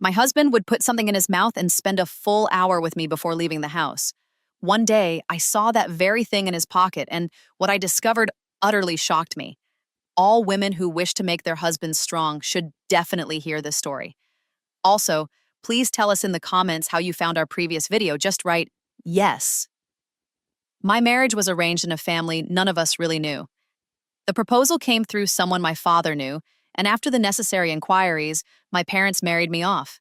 My husband would put something in his mouth and spend a full hour with me before leaving the house. One day, I saw that very thing in his pocket, and what I discovered utterly shocked me. All women who wish to make their husbands strong should definitely hear this story. Also, please tell us in the comments how you found our previous video. Just write, yes. My marriage was arranged in a family none of us really knew. The proposal came through someone my father knew, and after the necessary inquiries, my parents married me off.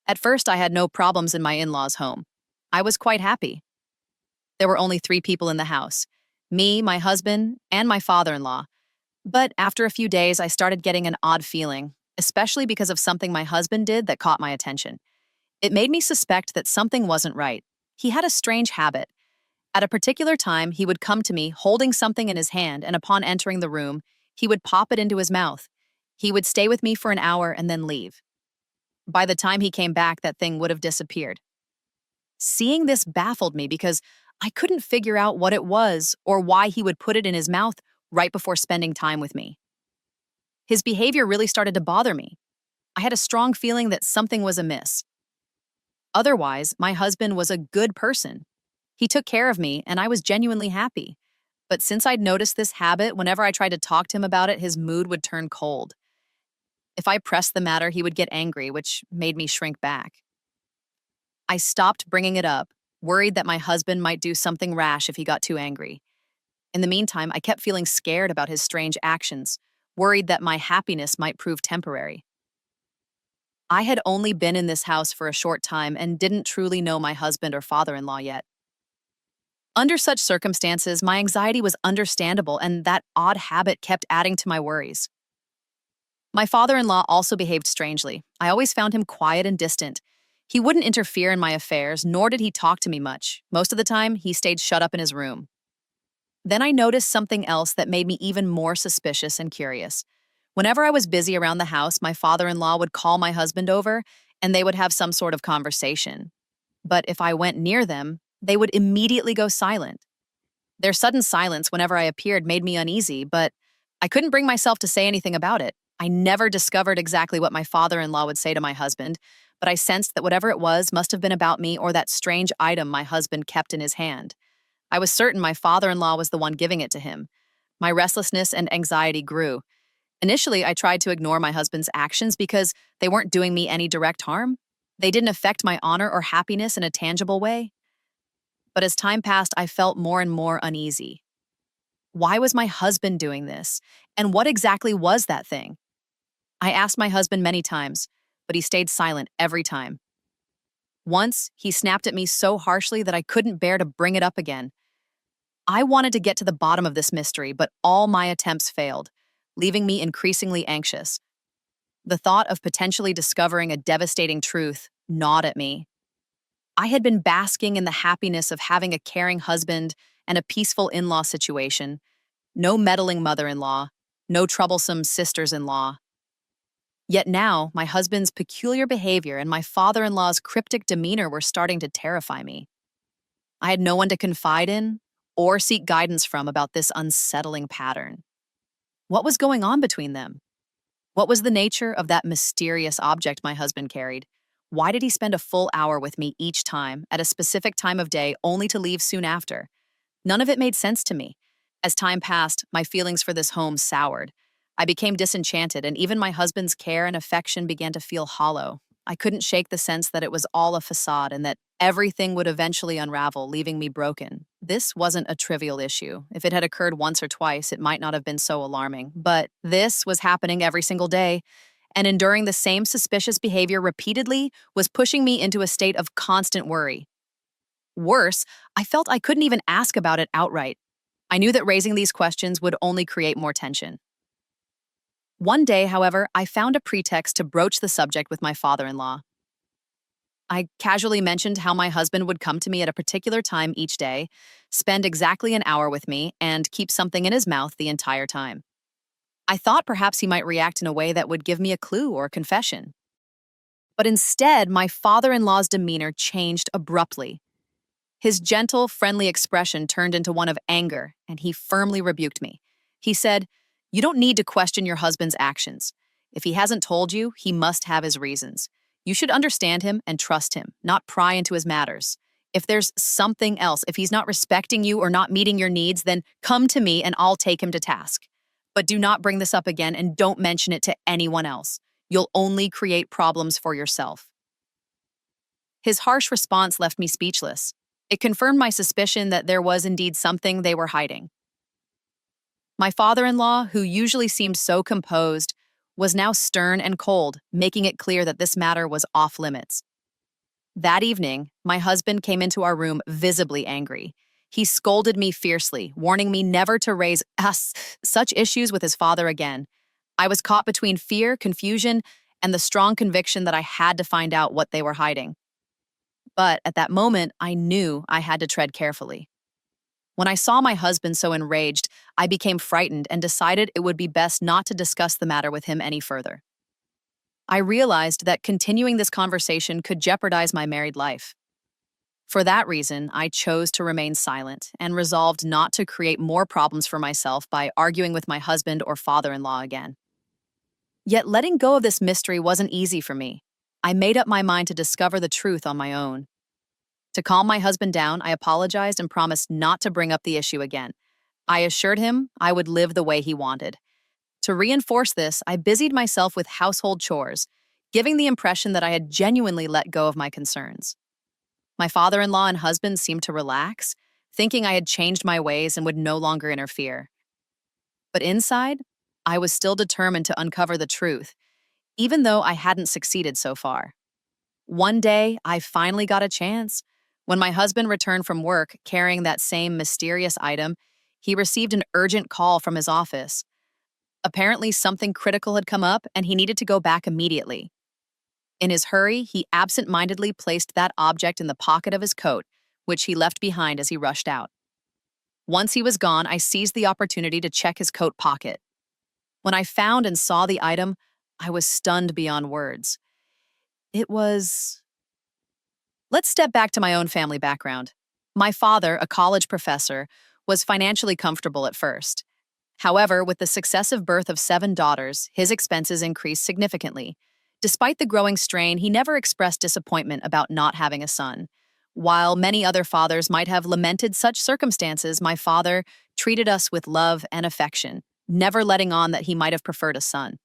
At first, I had no problems in my in-laws' home. I was quite happy. There were only 3 people in the house: me, my husband, and my father-in-law. But after a few days, I started getting an odd feeling, especially because of something my husband did that caught my attention. It made me suspect that something wasn't right. He had a strange habit. At a particular time, he would come to me holding something in his hand, and upon entering the room, he would pop it into his mouth. He would stay with me for an hour and then leave. By the time he came back, that thing would have disappeared. Seeing this baffled me because I couldn't figure out what it was or why he would put it in his mouth right before spending time with me. His behavior really started to bother me. I had a strong feeling that something was amiss. Otherwise, my husband was a good person. He took care of me, and I was genuinely happy. But since I'd noticed this habit, whenever I tried to talk to him about it, his mood would turn cold. If I pressed the matter, he would get angry, which made me shrink back. I stopped bringing it up, worried that my husband might do something rash if he got too angry. In the meantime, I kept feeling scared about his strange actions, worried that my happiness might prove temporary. I had only been in this house for a short time and didn't truly know my husband or father-in-law yet. Under such circumstances, my anxiety was understandable, and that odd habit kept adding to my worries. My father-in-law also behaved strangely. I always found him quiet and distant. He wouldn't interfere in my affairs, nor did he talk to me much. Most of the time, he stayed shut up in his room. Then I noticed something else that made me even more suspicious and curious. Whenever I was busy around the house, my father-in-law would call my husband over, and they would have some sort of conversation. But if I went near them, they would immediately go silent. Their sudden silence whenever I appeared made me uneasy, but I couldn't bring myself to say anything about it. I never discovered exactly what my father-in-law would say to my husband, but I sensed that whatever it was must have been about me or that strange item my husband kept in his hand. I was certain my father-in-law was the one giving it to him. My restlessness and anxiety grew. Initially, I tried to ignore my husband's actions because they weren't doing me any direct harm. They didn't affect my honor or happiness in a tangible way. But as time passed, I felt more and more uneasy. Why was my husband doing this? And what exactly was that thing? I asked my husband many times, but he stayed silent every time. Once, he snapped at me so harshly that I couldn't bear to bring it up again. I wanted to get to the bottom of this mystery, but all my attempts failed, leaving me increasingly anxious. The thought of potentially discovering a devastating truth gnawed at me. I had been basking in the happiness of having a caring husband and a peaceful in-law situation. No meddling mother-in-law, no troublesome sisters-in-law. Yet now, my husband's peculiar behavior and my father-in-law's cryptic demeanor were starting to terrify me. I had no one to confide in or seek guidance from about this unsettling pattern. What was going on between them? What was the nature of that mysterious object my husband carried? Why did he spend a full hour with me each time, at a specific time of day, only to leave soon after? None of it made sense to me. As time passed, my feelings for this home soured. I became disenchanted, and even my husband's care and affection began to feel hollow. I couldn't shake the sense that it was all a facade and that everything would eventually unravel, leaving me broken. This wasn't a trivial issue. If it had occurred once or twice, it might not have been so alarming. But this was happening every single day, and enduring the same suspicious behavior repeatedly was pushing me into a state of constant worry. Worse, I felt I couldn't even ask about it outright. I knew that raising these questions would only create more tension. One day, however, I found a pretext to broach the subject with my father-in-law. I casually mentioned how my husband would come to me at a particular time each day, spend exactly an hour with me, and keep something in his mouth the entire time. I thought perhaps he might react in a way that would give me a clue or a confession. But instead, my father-in-law's demeanor changed abruptly. His gentle, friendly expression turned into one of anger, and he firmly rebuked me. He said, "You don't need to question your husband's actions. If he hasn't told you, he must have his reasons. You should understand him and trust him, not pry into his matters. If there's something else, if he's not respecting you or not meeting your needs, then come to me and I'll take him to task. But do not bring this up again and don't mention it to anyone else. You'll only create problems for yourself. His harsh response left me speechless. It confirmed my suspicion that there was indeed something they were hiding. My father-in-law, who usually seemed so composed, was now stern and cold, making it clear that this matter was off limits. That evening, my husband came into our room visibly angry. He scolded me fiercely, warning me never to raise such issues with his father again. I was caught between fear, confusion, and the strong conviction that I had to find out what they were hiding. But at that moment, I knew I had to tread carefully. When I saw my husband so enraged, I became frightened and decided it would be best not to discuss the matter with him any further. I realized that continuing this conversation could jeopardize my married life. For that reason, I chose to remain silent and resolved not to create more problems for myself by arguing with my husband or father-in-law again. Yet letting go of this mystery wasn't easy for me. I made up my mind to discover the truth on my own. To calm my husband down, I apologized and promised not to bring up the issue again. I assured him I would live the way he wanted. To reinforce this, I busied myself with household chores, giving the impression that I had genuinely let go of my concerns. My father-in-law and husband seemed to relax, thinking I had changed my ways and would no longer interfere. But inside, I was still determined to uncover the truth, even though I hadn't succeeded so far. One day, I finally got a chance. When my husband returned from work carrying that same mysterious item, he received an urgent call from his office. Apparently, something critical had come up and he needed to go back immediately. In his hurry, he absent-mindedly placed that object in the pocket of his coat, which he left behind as he rushed out. Once he was gone, I seized the opportunity to check his coat pocket. When I found and saw the item, I was stunned beyond words. It was... Let's step back to my own family background. My father, a college professor, was financially comfortable at first. However, with the successive birth of 7 daughters, his expenses increased significantly. Despite the growing strain, he never expressed disappointment about not having a son. While many other fathers might have lamented such circumstances, my father treated us with love and affection, never letting on that he might have preferred a son.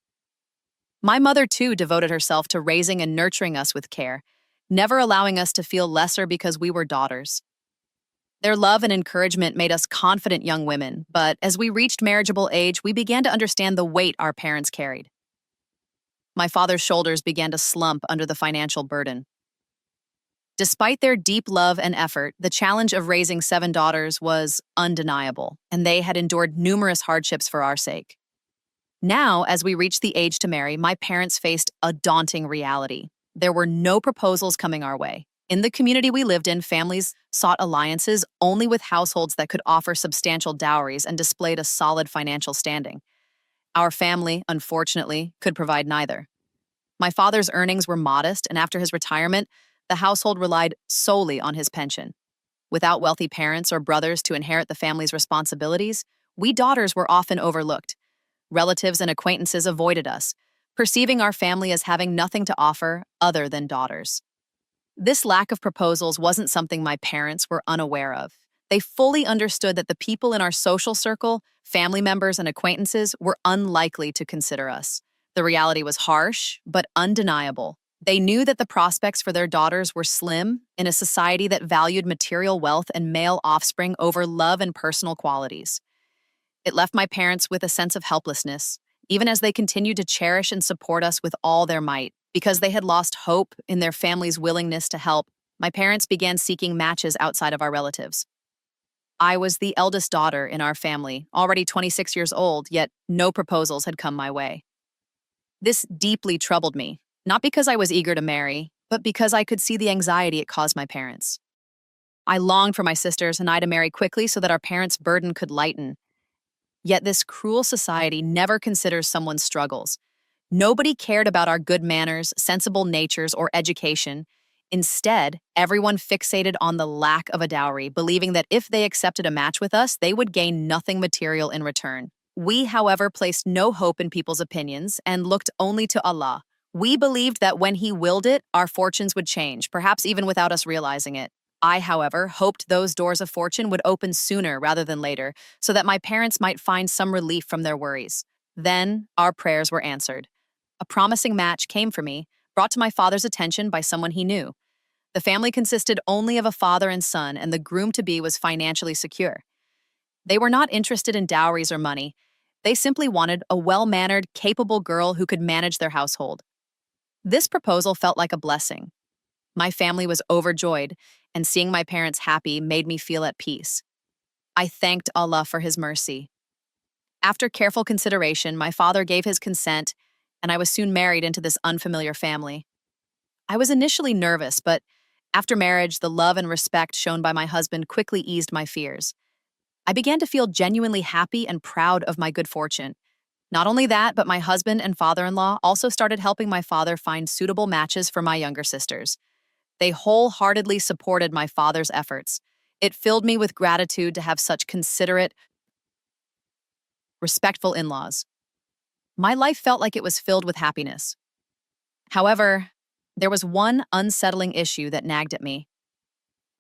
My mother, too, devoted herself to raising and nurturing us with care, never allowing us to feel lesser because we were daughters. Their love and encouragement made us confident young women, but as we reached marriageable age, we began to understand the weight our parents carried. My father's shoulders began to slump under the financial burden. Despite their deep love and effort, the challenge of raising 7 daughters was undeniable, and they had endured numerous hardships for our sake. Now, as we reached the age to marry, my parents faced a daunting reality. There were no proposals coming our way. In the community we lived in, families sought alliances only with households that could offer substantial dowries and displayed a solid financial standing. Our family, unfortunately, could provide neither. My father's earnings were modest, and after his retirement, the household relied solely on his pension. Without wealthy parents or brothers to inherit the family's responsibilities, we daughters were often overlooked. Relatives and acquaintances avoided us, perceiving our family as having nothing to offer other than daughters. This lack of proposals wasn't something my parents were unaware of. They fully understood that the people in our social circle, family members and acquaintances, were unlikely to consider us. The reality was harsh, but undeniable. They knew that the prospects for their daughters were slim in a society that valued material wealth and male offspring over love and personal qualities. It left my parents with a sense of helplessness, even as they continued to cherish and support us with all their might. Because they had lost hope in their family's willingness to help, my parents began seeking matches outside of our relatives. I was the eldest daughter in our family, already 26 years old, yet no proposals had come my way. This deeply troubled me, not because I was eager to marry, but because I could see the anxiety it caused my parents. I longed for my sisters and I to marry quickly so that our parents' burden could lighten. Yet this cruel society never considers someone's struggles. Nobody cared about our good manners, sensible natures, or education. Instead, everyone fixated on the lack of a dowry, believing that if they accepted a match with us, they would gain nothing material in return. We, however, placed no hope in people's opinions and looked only to Allah, We believed that when he willed it, our fortunes would change, perhaps even without us realizing it. I, however, hoped those doors of fortune would open sooner rather than later, so that my parents might find some relief from their worries. Then, our prayers were answered. A promising match came for me, brought to my father's attention by someone he knew. The family consisted only of a father and son, and the groom-to-be was financially secure. They were not interested in dowries or money. They simply wanted a well-mannered, capable girl who could manage their household. This proposal felt like a blessing. My family was overjoyed, and seeing my parents happy made me feel at peace. I thanked Allah for his mercy. After careful consideration, my father gave his consent, and I was soon married into this unfamiliar family. I was initially nervous, but after marriage, the love and respect shown by my husband quickly eased my fears. I began to feel genuinely happy and proud of my good fortune. Not only that, but my husband and father-in-law also started helping my father find suitable matches for my younger sisters. They wholeheartedly supported my father's efforts. It filled me with gratitude to have such considerate, respectful in-laws. My life felt like it was filled with happiness. However, there was one unsettling issue that nagged at me.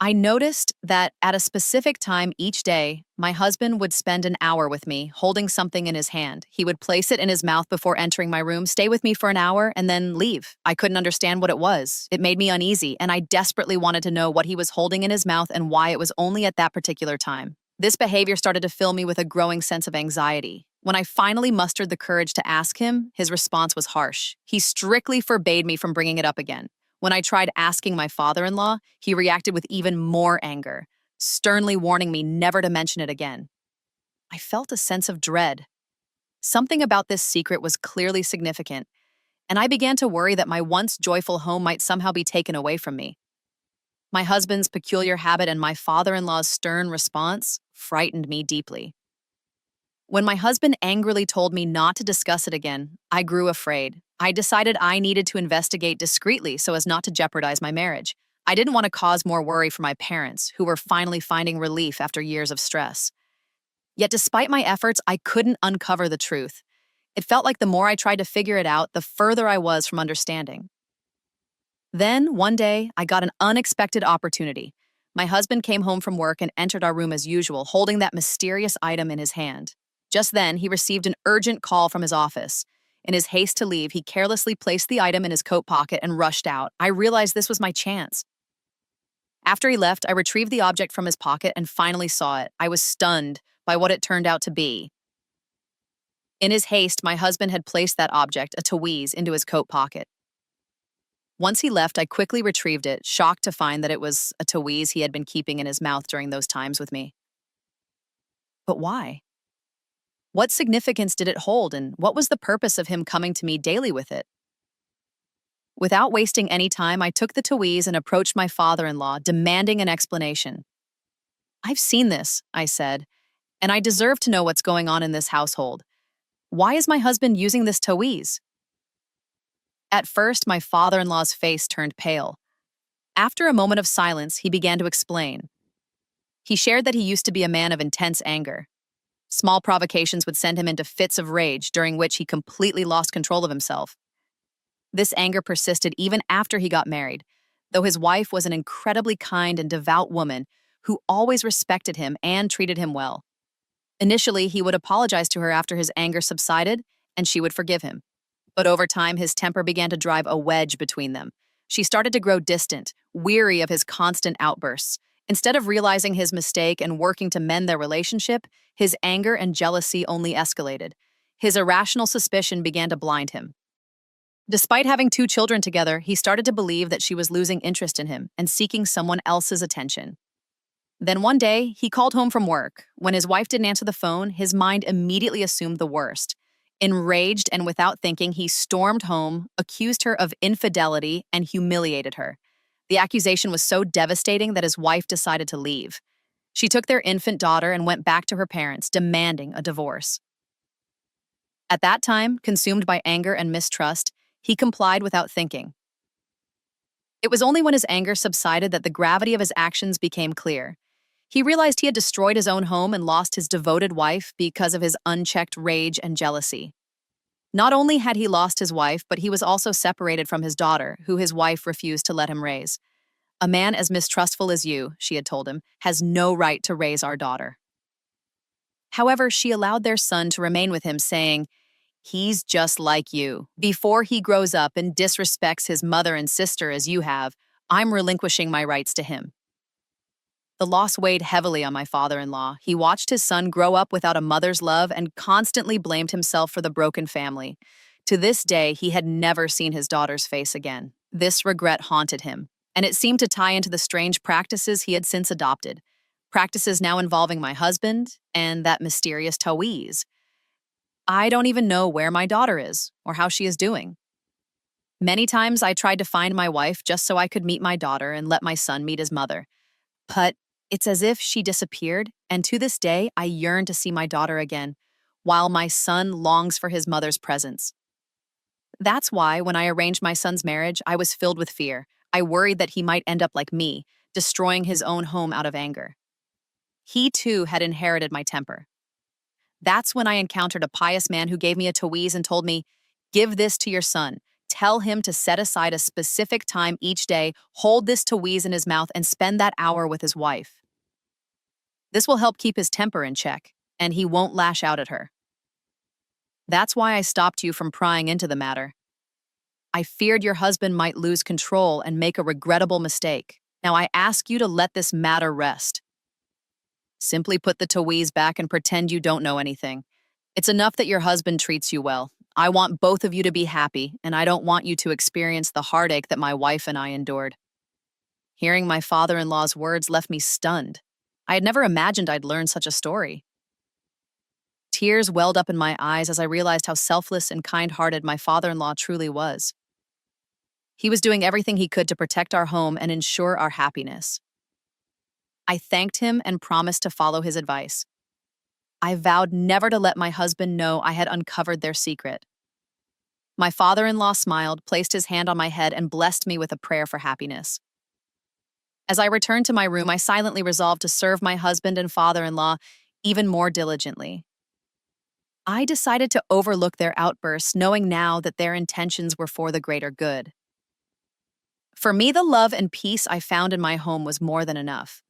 I noticed that at a specific time each day, my husband would spend an hour with me, holding something in his hand. He would place it in his mouth before entering my room, stay with me for an hour, and then leave. I couldn't understand what it was. It made me uneasy, and I desperately wanted to know what he was holding in his mouth and why it was only at that particular time. This behavior started to fill me with a growing sense of anxiety. When I finally mustered the courage to ask him, his response was harsh. He strictly forbade me from bringing it up again. When I tried asking my father-in-law, he reacted with even more anger, sternly warning me never to mention it again. I felt a sense of dread. Something about this secret was clearly significant, and I began to worry that my once joyful home might somehow be taken away from me. My husband's peculiar habit and my father-in-law's stern response frightened me deeply. When my husband angrily told me not to discuss it again, I grew afraid. I decided I needed to investigate discreetly so as not to jeopardize my marriage. I didn't want to cause more worry for my parents, who were finally finding relief after years of stress. Yet despite my efforts, I couldn't uncover the truth. It felt like the more I tried to figure it out, the further I was from understanding. Then, one day, I got an unexpected opportunity. My husband came home from work and entered our room as usual, holding that mysterious item in his hand. Just then, he received an urgent call from his office. In his haste to leave, he carelessly placed the item in his coat pocket and rushed out. I realized this was my chance. After he left, I retrieved the object from his pocket and finally saw it. I was stunned by what it turned out to be. In his haste, my husband had placed that object, a taweez, into his coat pocket. Once he left, I quickly retrieved it, shocked to find that it was a taweez he had been keeping in his mouth during those times with me. But why? What significance did it hold, and what was the purpose of him coming to me daily with it? Without wasting any time, I took the taweez and approached my father-in-law, demanding an explanation. "I've seen this," I said, "and I deserve to know what's going on in this household. Why is my husband using this taweez?" At first, my father-in-law's face turned pale. After a moment of silence, he began to explain. He shared that he used to be a man of intense anger. Small provocations would send him into fits of rage, during which he completely lost control of himself. This anger persisted even after he got married, though his wife was an incredibly kind and devout woman who always respected him and treated him well. Initially, he would apologize to her after his anger subsided, and she would forgive him. But over time, his temper began to drive a wedge between them. She started to grow distant, weary of his constant outbursts. Instead of realizing his mistake and working to mend their relationship, his anger and jealousy only escalated. His irrational suspicion began to blind him. Despite having 2 children together, he started to believe that she was losing interest in him and seeking someone else's attention. Then one day, he called home from work. When his wife didn't answer the phone, his mind immediately assumed the worst. Enraged and without thinking, he stormed home, accused her of infidelity, and humiliated her. The accusation was so devastating that his wife decided to leave. She took their infant daughter and went back to her parents, demanding a divorce. At that time, consumed by anger and mistrust, he complied without thinking. It was only when his anger subsided that the gravity of his actions became clear. He realized he had destroyed his own home and lost his devoted wife because of his unchecked rage and jealousy. Not only had he lost his wife, but he was also separated from his daughter, who his wife refused to let him raise. A man as mistrustful as you, she had told him, has no right to raise our daughter. However, she allowed their son to remain with him, saying, "He's just like you. Before he grows up and disrespects his mother and sister as you have, I'm relinquishing my rights to him." The loss weighed heavily on my father-in-law. He watched his son grow up without a mother's love and constantly blamed himself for the broken family. To this day, he had never seen his daughter's face again. This regret haunted him, and it seemed to tie into the strange practices he had since adopted. Practices now involving my husband and that mysterious Tawiz. I don't even know where my daughter is or how she is doing. Many times I tried to find my wife just so I could meet my daughter and let my son meet his mother. But it's as if she disappeared, and to this day, I yearn to see my daughter again, while my son longs for his mother's presence. That's why, when I arranged my son's marriage, I was filled with fear. I worried that he might end up like me, destroying his own home out of anger. He, too, had inherited my temper. That's when I encountered a pious man who gave me a taweez and told me, "Give this to your son. Tell him to set aside a specific time each day, hold this taweez in his mouth, and spend that hour with his wife. This will help keep his temper in check, and he won't lash out at her." That's why I stopped you from prying into the matter. I feared your husband might lose control and make a regrettable mistake. Now I ask you to let this matter rest. Simply put the taweez back and pretend you don't know anything. It's enough that your husband treats you well. I want both of you to be happy, and I don't want you to experience the heartache that my wife and I endured. Hearing my father-in-law's words left me stunned. I had never imagined I'd learn such a story. Tears welled up in my eyes as I realized how selfless and kind-hearted my father-in-law truly was. He was doing everything he could to protect our home and ensure our happiness. I thanked him and promised to follow his advice. I vowed never to let my husband know I had uncovered their secret. My father-in-law smiled, placed his hand on my head, and blessed me with a prayer for happiness. As I returned to my room, I silently resolved to serve my husband and father-in-law even more diligently. I decided to overlook their outbursts, knowing now that their intentions were for the greater good. For me, the love and peace I found in my home was more than enough.